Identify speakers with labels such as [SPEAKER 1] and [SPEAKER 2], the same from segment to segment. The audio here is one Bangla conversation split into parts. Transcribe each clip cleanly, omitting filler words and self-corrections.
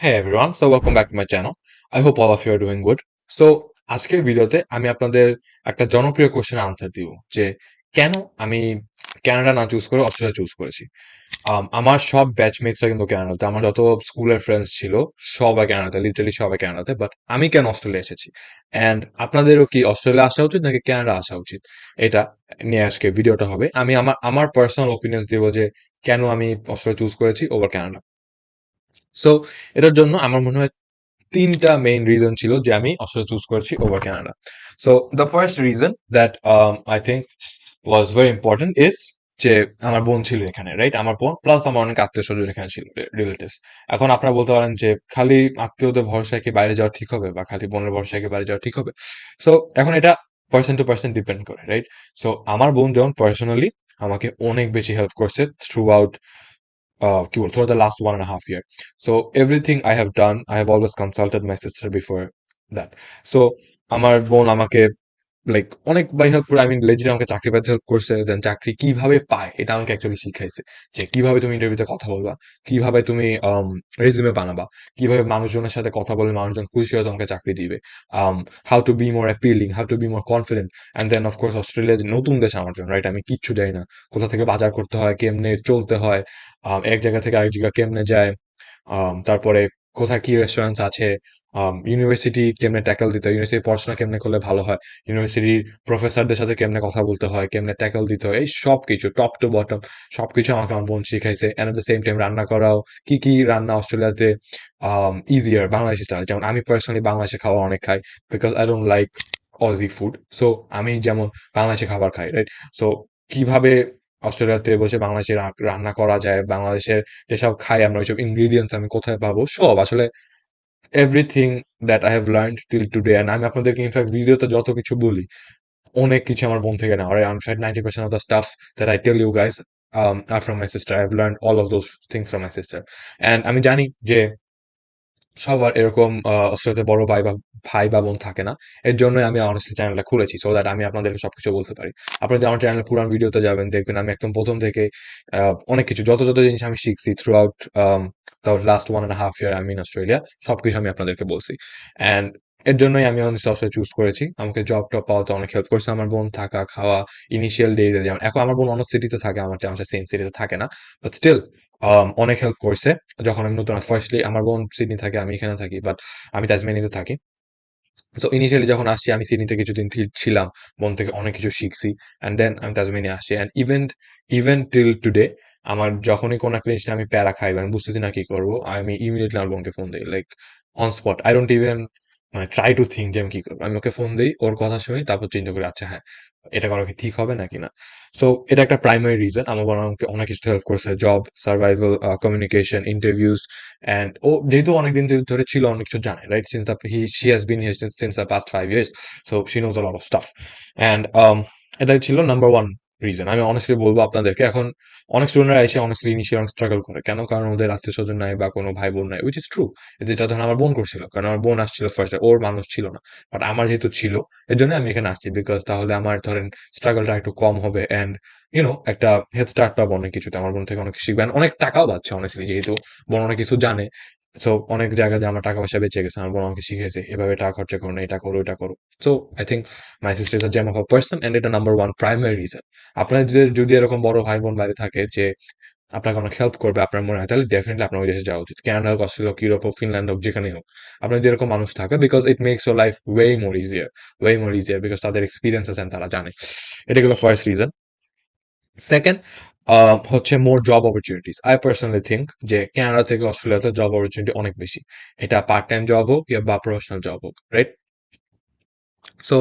[SPEAKER 1] Hey everyone, so welcome back to my channel. I hope all of you are doing good. So আজকের ভিডিওতে আমি আপনাদের একটা জনপ্রিয় কোশ্চেনের আনসার দিব যে কেন আমি কানাডা না চুজ করে অস্ট্রেলিয়া চুজ করেছি। আমার সব ব্যাচমেটসরা কিন্তু কানাডাতে, আমার যত স্কুলের ফ্রেন্ডস ছিল সবাই কানাডাতে, লিটারালি সবাই কানাডাতে, বাট আমি কেন অস্ট্রেলিয়া এসেছি অ্যান্ড আপনাদেরও কি অস্ট্রেলিয়া আসা উচিত নাকি কানাডা আসা উচিত, এটা নিয়ে আজকে ভিডিওটা হবে। আমি আমার আমার পার্সোনাল ওপিনিয়ন্স দিব যে কেন আমি অস্ট্রেলিয়া চুজ করেছি ওভার কানাডা। সো এটার জন্য আমার মনে হয় তিনটা মেইন রিজন ছিল যে আমি অস্ট্রেলিয়া চুজ করেছি over Canada. So the first reason that I think was very important is যে আমার বোন ছিল এখানে, রাইট? আমার বোন প্লাস আমার অনেক আত্মীয় স্বজন এখানে ছিল, রিলেটিভস। এখন আপনারা বলতে পারেন যে খালি আত্মীয়দের ভরসায় কি বাইরে যাওয়া ঠিক হবে, বা খালি বোনের ভরসায় কি বাইরে যাওয়া ঠিক হবে? সো এখন এটা পার্সন টু পার্সন ডিপেন্ড করে, রাইট? সো আমার বোন যেমন পার্সোনালি আমাকে অনেক বেশি হেল্প করছে থ্রু আউট কি বল throughout the last 1.5 year. So everything I have done, I have always consulted my sister before that. So আমার বোন আমাকে লাইক অনেক বাই হেল্প করে, আই মিন লেজিট আমাকে চাকরি পাইতে হেল্প করছে, দেন চাকরি কিভাবে পায় এটা আমাকে অ্যাকচুয়ালি শিখাইছে। যে কিভাবে তুমি ইন্টারভিউতে কথা বলবা, কিভাবে তুমি রেজিউমে বানাবা, কিভাবে মানুষজনের সাথে কথা বলে মানুষজন খুশি হয়ে তোমাকে চাকরি দিবে, how to be more appealing, how to be more confident. And then of course Australia যে নতুন দেশ আমার জন্য, রাইট? আমি কিচ্ছু জানি না, কোথা থেকে বাজার করতে হয়, কেমনে চলতে হয়, এক জায়গা থেকে আরেক জায়গা কেমনে যায়, তারপরে কোথায় কি রেস্টুরেন্টস আছে, ইউনিভার্সিটি কেমনে ট্যাকল দিতে হয়, ইউনিভার্সিটি পড়াশোনা কেমনে করলে ভালো হয়, ইউনিভার্সিটির প্রফেসরদের সাথে কেমনে কথা বলতে হয়, কেমনে ট্যাকল দিতে হয়, এই সব কিছু টপ টু বটম সবকিছু আমাকে আমার বোন শিখাইছে। And at the same time রান্না করাও, কি কি রান্না অস্ট্রেলিয়াতে ইজিয়ার বাংলাদেশি স্টাইল। যেমন আমি পার্সোনালি বাংলাদেশে খাওয়া অনেক খাই, because I don't like Aussie food. So আমি যেমন বাংলাদেশি খাবার খাই, রাইট? সো কিভাবে অস্ট্রেলিয়াতে বসে বাংলাদেশে রান্না করা যায়, বাংলাদেশের যেসব খাই আমরা ওইসব ইনগ্রিডিয়েন্টস আমি কোথায় পাবো, সব আসলে everything that I have learned till today. And আমি আপনাদেরকে ইনফ্যাক্ট ভিডিওতে যত কিছু বলি অনেক কিছু আমার বোন থেকে নেওয়া, right? In fact 90% of the stuff that I tell you guys are from my sister. I've learned all of those things from my sister. And আমি জানি যে সবার এরকম অস্ট্রেলিয়াতে বড় ভাই বা বোন থাকে না। এর জন্যই আমি অনেস্টলি চ্যানেলটা খুলেছি, সো দ্যাট আমি আপনাদেরকে সবকিছু বলতে পারি। আপনি যদি আমার চ্যানেলের পুরান ভিডিওতে যাবেন, দেখবেন আমি একদম প্রথম থেকে অনেক কিছু যত জিনিস আমি শিখছি through out the last 1.5 year আমি ইন অস্ট্রেলিয়া, সবকিছু আমি আপনাদেরকে বলছি। অ্যান্ড এর জন্যই আমি অনেস্টলি অস্ট্রেলিয়া চুজ করেছি। আমাকে জব টব পাওয়াতে অনেক হেল্প করছে আমার বোন, থাকা খাওয়া ইনিশিয়াল ডেজে। যেমন এখন আমার বোন অন্য সিটিতে থাকে, আমার সাথে সেম সিটিতে থাকে না, বাট স্টিল অনেক হেল্প করছে। যখন আমি নতুন ফার্স্টলি, আমার বোন সিডনি থাকে, আমি এখানে থাকি, বাট আমি তাজমানিয়াতে থাকি। সো ইনিশিয়ালি যখন আসছি আমি সিডনিতে কিছুদিন ছিলাম, বোন থেকে অনেক কিছু শিখছি, অ্যান্ড দেন আমি তাজমানিয়া আসছি। And even even till today আমার যখনই কোনো একটা জিনিস আমি প্যারা খাই বা আমি বুঝতেছি না কি করবো, আমি ইমিডিয়েটলি আমার বোনকে ফোন দিই, like on spot. I don't even মানে ট্রাই টু থিঙ্ক যে আমি কি করবো, আমি ওকে ফোন দিই, ওর কথা শুনি, তারপর চিন্তা করি আচ্ছা হ্যাঁ এটা করা কি ঠিক হবে নাকি না। সো এটা একটা প্রাইমারি রিজন। আমার বোন আমাকে অনেক কিছু হেল্প করছে, job, survival, communication, interviews. And ও যেহেতু অনেকদিন ধরে ছিল, অনেক কিছু জানে, right? Since the she has been here since the past 5 years, so she knows a lot of stuff. And এটাই ছিল নাম্বার ওয়ান রিজন। আমি অনেস্টলি বলবো আপনাদেরকে, এখন অনেক স্টুডেন্টরা এসে অনেস্টলি ইনিশিয়াল স্ট্রাগল করে, কেন? কারণ ওদের আত্মীয় স্বজন নাই বা কোনো ভাই বোন নাই, উইচ ইজ ট্রু। যেটা ধরেন আমার বোন করছিল, কারণ আমার বোন আসছিল ফার্স্ট, ওর মানুষ ছিল না, বাট আমার যেহেতু ছিল, এর জন্য আমি এখানে আসছি, বিকজ তাহলে আমার ধরেন স্ট্রাগলটা একটু কম হবে, অ্যান্ড একটা হেড স্টার্ট পাবো অনেক কিছুতে। আমার বোন থেকে অনেক কিছু শিখবেন, অনেক টাকাও পাচ্ছে অনেস্টলি, যেহেতু বোন অনেক কিছু জানে। সো অনেক জায়গায় আমার টাকা পয়সা বেঁচে গেছে, আমার বোন আমাকে শিখেছে এভাবে টাকা খরচা করো না, এটা করো এটা করো। So I think my sister is a gem of a person, and এটা নাম্বার ওয়ান প্রাইমারি রিজন। আপনার যদি এরকম বড় ভাই বোন বাইরে থাকে যে আপনাকে অনেক হেল্প করবে আপনার মনে হয়, তাহলে ডেফিনেটলি আপনার ওই দেশে যাওয়া উচিত। কানাডা হোক, অস্ট্রেলিয়া হোক, ইউরোপ হোক, ফিনল্যান্ড হোক, যেখানেই হোক। আপনার যদি এরকম মানুষ থাকে, because it makes your life way more easier, because তাদের এক্সপিরিয়েন্স আছে and তারা জানে। এটা গেল ফার্স্ট রিজন। সেকেন্ড হচ্ছে more job opportunities. I personally think যে কানাডা থেকে অস্ট্রেলিয়াতে জব অপরচুনিটি অনেক বেশি। এটা পার্ট টাইম জব হোক বা প্রফেশনাল জব হোক, right? So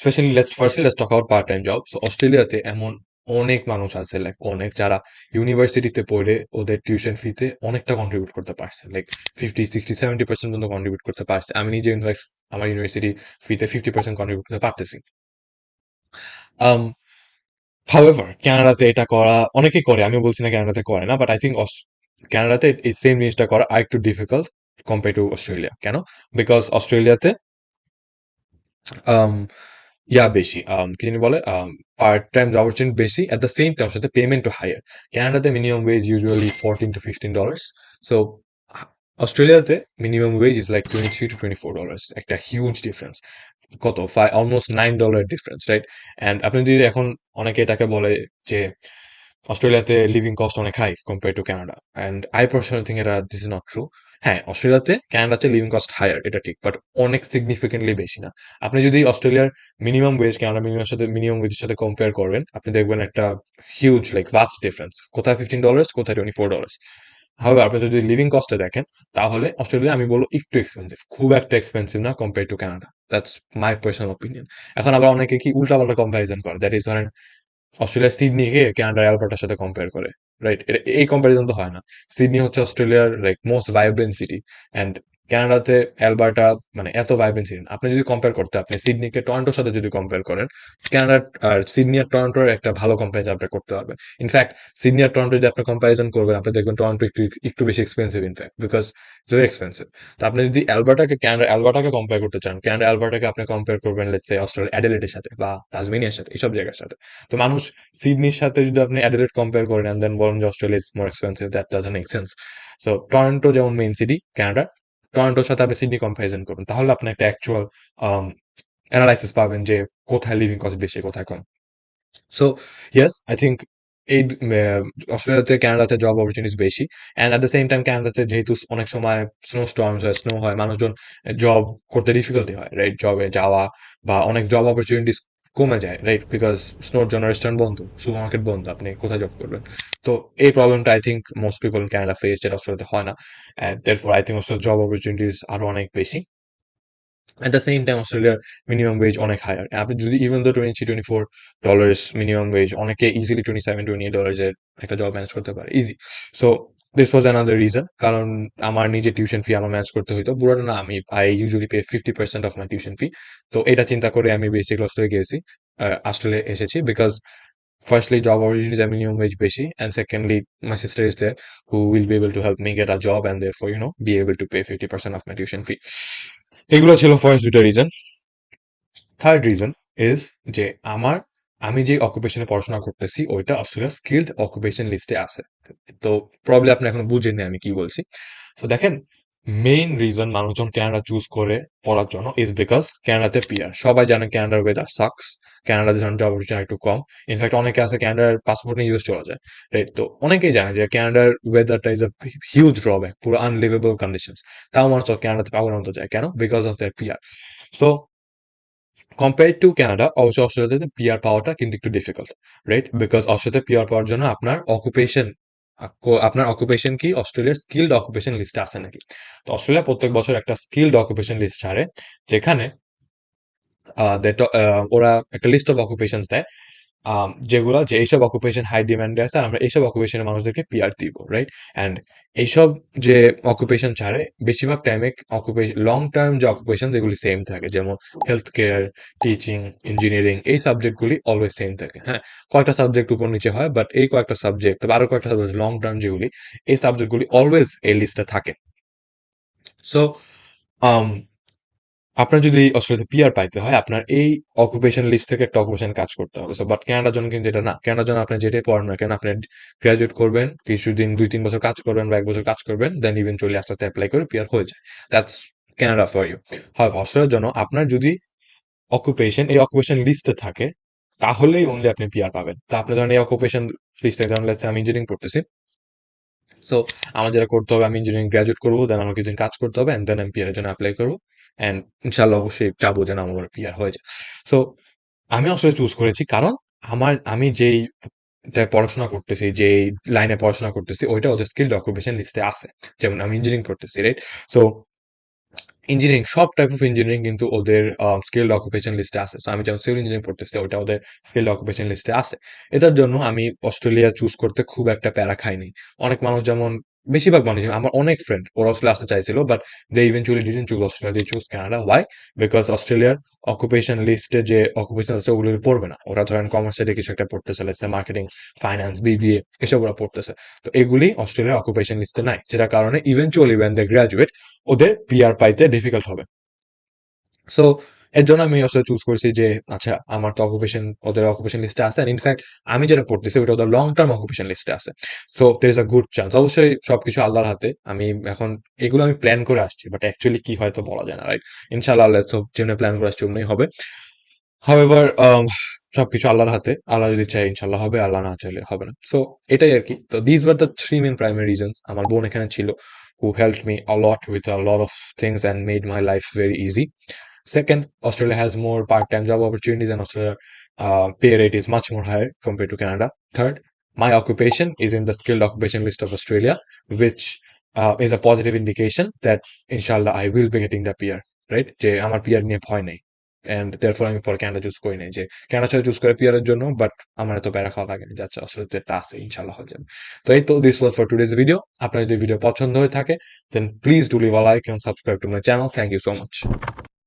[SPEAKER 1] specially let's talk about part time job. So অস্ট্রেলিয়াতে এমন অনেক মানুষ আছে, লাইক অনেক, যারা ইউনিভার্সিটিতে পড়ে ওদের টিউশন ফিতে অনেকটা কন্ট্রিবিউট করতে পারছে, লাইক 50, 60, 70% পর্যন্ত কন্ট্রিবিউট করতে পারছে। আমি নিজে ইনফ্যাক্ট আমার ইউনিভার্সিটি ফিতে 50% কন্ট্রিবিউট করতে পারতেছি। হাউএভার কানাডাতে এটা করা অনেকেই করে, আমিও বলছি না কানাডাতে করে না, বাট আই থিঙ্ক কানাডাতে এই সেম জিনিসটা করা আরেকটু ডিফিকাল্ট কম্পেয়ার টু অস্ট্রেলিয়া। কেন? বিকজ অস্ট্রেলিয়াতে um, বেশি কি জানি বলে, পার্ট টাইম জব অপরচুনিটি বেশি, এট দ্য সেম টাইম সাথে পেমেন্টও হায়ার। কানাডাতে minimum wage usually $14 to $15। So অস্ট্রেলিয়াতে minimum wage is like $23 to $24, একটা হিউজ ডিফারেন্স। কত অলমোস্ট $9 ডিফারেন্স, রাইট? অ্যান্ড আপনি যদি এখন, অনেকে এটাকে বলে যে অস্ট্রেলিয়াতে লিভিং কস্ট অনেক high compare to Canada, and I personally think এটা দিস ইজ নট ট্রু। হ্যাঁ, অস্ট্রেলিয়াতে কানাডাতে লিভিং কস্ট হায়ার, এটা ঠিক, বাট অনেক সিগনিফিকেন্টলি বেশি না। আপনি যদি অস্ট্রেলিয়ার মিনিমাম ওয়েজ কানাডা মিনিমাম ওয়েজের সাথে কম্পেয়ার করবেন, আপনি দেখবেন একটা হিউজ লাইক ভাস্ট ডিফারেন্স, কোথায় $15, কোথায় $24। হবে আপনি যদি লিভিং কস্টে দেখেন, তাহলে অস্ট্রেলিয়া আমি বলবো একটু এক্সপেন্সিভ, খুব একটা এক্সপেন্সিভ না compare to Canada. That's my personal opinion. এখন আবার অনেকে কি উল্টাপাল্টা কম্পারিজন করে, দ্যাট ইজ ধরেন অস্ট্রেলিয়ার সিডনিকে কানাডার অ্যালবার্টার সাথে কম্পেয়ার করে, রাইট? এটা এই কম্পারিজন তো হয় না। সিডনি হচ্ছে অস্ট্রেলিয়ার like most vibrant city, and কানাডাতে অ্যালবার্টা মানে এত ভাইব্রেন্ট সিটি না। আপনি যদি কম্পেয়ার করতে, আপনি সিডনিকে টরন্টোর সাথে যদি কম্পেয়ার করেন, কানাডা আর সিডনি আর টরন্টোর একটা ভালো কম্পারিজন আপনি করতে পারবেন। ইনফ্যাক্ট সিডনি আর টরন্টো যদি আপনি কম্পারিজন করবেন, আপনি দেখবেন টরন্টো একটু একটু বেশি expensive, in fact because very expensive. তো আপনি যদি কানাডা অ্যালবার্টাকে কম্পেয়ার করতে চান, কানাডা অ্যালবার্টাকে আপনি কম্পেয়ার করবেন লেটস সে অস্ট্রেলিয়া অ্যাডিলেডের সাথে বা তাসমেনিয়ার সাথে, এইসব জায়গার সাথে। তো মানুষ সিডনির সাথে যদি আপনি অ্যাডিলেড কম্পেয়ার করেন অ্যান্ড দেন বলেন যে Australia is more expensive, that doesn't make sense. So Toronto যেমন মেইন সিটি কানাডা, টরন্টোর সাথে আপনি সিডনি কম্পারিজন করবেন, তাহলে আপনি একটা অ্যাকচুয়াল অ্যানালাইসিস পাবেন যে কোথায় লিভিং কস্ট বেশি, কোথায় কম। সো ইয়েস, আই থিঙ্ক এই অস্ট্রেলিয়াতে কানাডাতে জব অপরচুনিটিস বেশি, and at the same time কানাডাতে যেহেতু অনেক সময় স্নো স্টর্মস হয়, স্নো হয়, মানুষজন জব করতে ডিফিকাল্টি হয়, রাইট? জবে যাওয়া বা অনেক জব অপরচুনিটিস কমে যায়, রাইট? বিকজ স্নোর জন্য রেস্টুরেন্ট বন্ধ, সুপার মার্কেট বন্ধ, আপনি কোথায় জব করবেন? তো এই প্রবলেমটা I think most people in Canada face, যেটা অস্ট্রেলিয়াতে হয় না। And therefore I think Australia job opportunities আরো অনেক বেশি। At the same time, অস্ট্রেলিয়ার মিনিমাম ওয়েজ অনেক হায়ার। আপনি যদি ইভেন দো $23-24 মিনিমাম ওয়েজ, অনেকে ইজিলি $27-28 এর একটা জব ম্যানেজ করতে পারে, easy. So this was another reason, কারণ আমার নিজের টিউশন ফি আমার ম্যানেজ করতে হইতো, পুরোটা না, আমি I usually pay 50% of my tuition fee. তো এটা চিন্তা করে আমি বেসিক্যালি অস্ট্রেলিয়া গেছি, অস্ট্রেলিয়া এসেছি, because firstly job opportunities are minimum wage বেশি, and secondly my sister is there who will be able to help me get a job and therefore be able to pay 50% of my tuition fee. এগুলো ছিল ফার্স্ট দুটো রিজন। থার্ড রিজন ইজ যে আমি যে অকুপেশনে পড়াশোনা করতেছি ওইটা অস্ট্রেলিয়ার স্কিলড অকুপেশন লিস্টে আছে। তো প্রবলি আপনি এখনো বুঝেননি আমি কি বলছি। তো দেখেন, মেইন রিজন মানুষজন কানাডা চুজ করে পড়ার জন্য ইজ বিকজ কানাডাতে পিআর। সবাই জানে কানাডার ওয়েদার সাকস, কানাডাতে ধরেন জব অপরচুনিটি একটু কম। ইনফ্যাক্ট অনেকে আছে কানাডার পাসপোর্ট নিয়ে ইউএস চলে যায়, রাইট? তো অনেকেই জানে যে কানাডার ওয়েদারটা ইজ আ হিউজ ড্রব্যাক, পুরো আনলিভেবল কন্ডিশনস। তাও মানুষ কানাডাতে পাগলের মতো যায়, কেন? Because of their PR. So compare to Canada, অবশ্যই অস্ট্রেলিয়াতে পিআর পাওয়াটা কিন্তু একটু ডিফিকাল্ট, রাইট? বিকজ অস্ট্রেলিয়াতে পিআর পাওয়ার জন্য আপনার অকুপেশন কি অস্ট্রেলিয়ার স্কিলড অকুপেশন লিস্টে আছে নাকি। তো অস্ট্রেলিয়া প্রত্যেক বছর একটা স্কিলড অকুপেশন লিস্ট ছাড়ে, যেখানে ওরা একটা লিস্ট অফ অকুপেশনস দেয়, যেগুলো যে এইসব অকুপেশন হাই ডিমান্ডে আছে, আর আমরা এইসব অকুপেশনের মানুষদেরকে পিআর দিব, রাইট? অ্যান্ড এইসব যে অকুপেশন ছাড়ে, বেশিরভাগ টাইমে লং টার্ম যে অকুপেশন যেগুলি সেম থাকে, যেমন হেলথ কেয়ার, টিচিং, ইঞ্জিনিয়ারিং, এই সাবজেক্টগুলি অলওয়েজ সেম থাকে। হ্যাঁ, কয়েকটা সাবজেক্ট উপর নিচে হয়, বাট এই কয়েকটা সাবজেক্ট বা আরো কয়েকটা সাবজেক্ট লং টার্ম যেগুলি, এই সাবজেক্টগুলি অলওয়েজ এই লিস্টে থাকে। সো আপনার যদি অস্ট্রেলিয়াতে পিআর পাইতে হয়, আপনার এই অকুপেশন লিস্ট থেকে একটা অকুপেশন কাজ করতে হবে। সো বাট কানাডার জন্য কিন্তু এটা না। কানাডার জন্য আপনি যেটাই পড়েন না কেন, আপনি গ্রাজুয়েট করবেন, কিছুদিন 2-3 বছর কাজ করবেন বা 1 বছর কাজ করবেন, দেন ইভেনচুয়ালি আস্তে আস্তে অ্যাপ্লাই করে পিআর হয়ে যায়। That's Canada for you. হয় অস্ট্রেলিয়ার জন্য আপনার যদি এই অকুপেশন লিস্টে থাকে, তাহলেই অনলি আপনি পিআর পাবেন। তো আপনি ধরেন এই অকুপেশন লিস্টে, ধরেন লেটস সে আমি ইঞ্জিনিয়ারিং পড়তেছি, সো আমার যেটা করতে হবে, আমি ইঞ্জিনিয়ারিং গ্রাজুয়েট করবো, দেন আমার কিছুদিন কাজ করতে হবে, অ্যান্ড দেন আমি পিআর এর জন্য অ্যাপ্লাই করবো, অ্যান্ড ইনশাল্লাহ অবশ্যই চাবো যেন আমার পিআর হয়ে যায়। সো আমি আসলে চুজ করেছি কারণ আমি যেই পড়াশোনা করতেছি, যেই লাইনে পড়াশোনা করতেছি, ওইটা ওদের স্কিল অকুপেশন লিস্টে আছে। যেমন আমি ইঞ্জিনিয়ারিং পড়তেছি, রাইট? সো ইঞ্জিনিয়ারিং, সব টাইপ অফ ইঞ্জিনিয়ারিং কিন্তু ওদের স্কিলড অকুপেশন লিস্টে আছে। সো আমি যেমন সিভিল ইঞ্জিনিয়ারিং পড়তেছি, ওটা ওদের স্কিলড অকুপেশন লিস্টে আছে। এটার জন্য আমি অস্ট্রেলিয়া চুজ করতে খুব একটা প্যারা খাইনি। অনেক মানুষ যেমন, বেশিরভাগ মানুষ, আমার অনেক ফ্রেন্ড ওরা অস্ট্রেলিয়া আসতে চাইছিল, but they eventually didn't choose Australia, they choose Canada. Why? Because অস্ট্রেলিয়ার অকুপেশন লিস্টে যে অকুপেশন আছে ওগুলো পড়বে না। ওরা ধরেন কমার্স সাইডে কিছু একটা পড়তেছে, লেটস মার্কেটিং, ফাইন্যান্স, বিবিএ, এসব ওরা পড়তেছে। তো এগুলি অস্ট্রেলিয়ার অকুপেশন লিস্টে নাই, যেটার কারণে ইভেনচুয়ালি ওয়েন দে গ্রাজুয়েট ওদের পিআর পাইতে ডিফিকাল্ট হবে। সো এর জন্য আমি আসলে চুজ করছি যে আচ্ছা আমার তো অকুপেশন ওদের অকুপেশন লিস্টে আছে, ইনফ্যাক্ট আমি যেটা পড়তেছি ওটা ওদের লং টার্ম অকুপেশন লিস্টে আছে। So there is a good chance. অবশ্যই সবকিছু আল্লাহর হাতে। আমি এখন এগুলো আমি প্ল্যান করে আসছি, বাট অ্যাকচুয়ালি কি হয় তো বলা যায় না, রাইট? ইনশাআল্লাহ আল্লাহ সব যেমনি প্ল্যান করে আসছি অমনি হবে। হাউএভার সবকিছু আল্লাহর হাতে। আল্লাহ যদি চায় ইনশাআল্লাহ হবে, আল্লাহ না চাইলে হবে না। সো এটাই আরকি। তো this were the 3 main primary reasons. আমার বোন এখানে ছিল, who helped me a lot with a lot of things and made my life very easy. Second, Australia has more part-time job opportunities, and Australia pay rate is much more higher compared to Canada. Third, my occupation is in the skilled occupation list of Australia, which is a positive indication that inshallah I will be getting the PR, right? যে আমার PR নিয়ে ভয় নেই। And therefore আমি পরে ক্যানাডা চুজ করি নাই, যে ক্যানাডা ছাড়া চুজ করে PR এর জন্য, বাট আমার এত প্যারা খাওয়া লাগেনি, যাচ্ছে আসলে যেটা আছে ইনশাল্লাহ হয়ে যাবে। তো এই তো, this was for today's video. আপনার যদি ভিডিও পছন্দ হয়ে থাকে, then please do leave a like and subscribe to my channel. Thank you so much.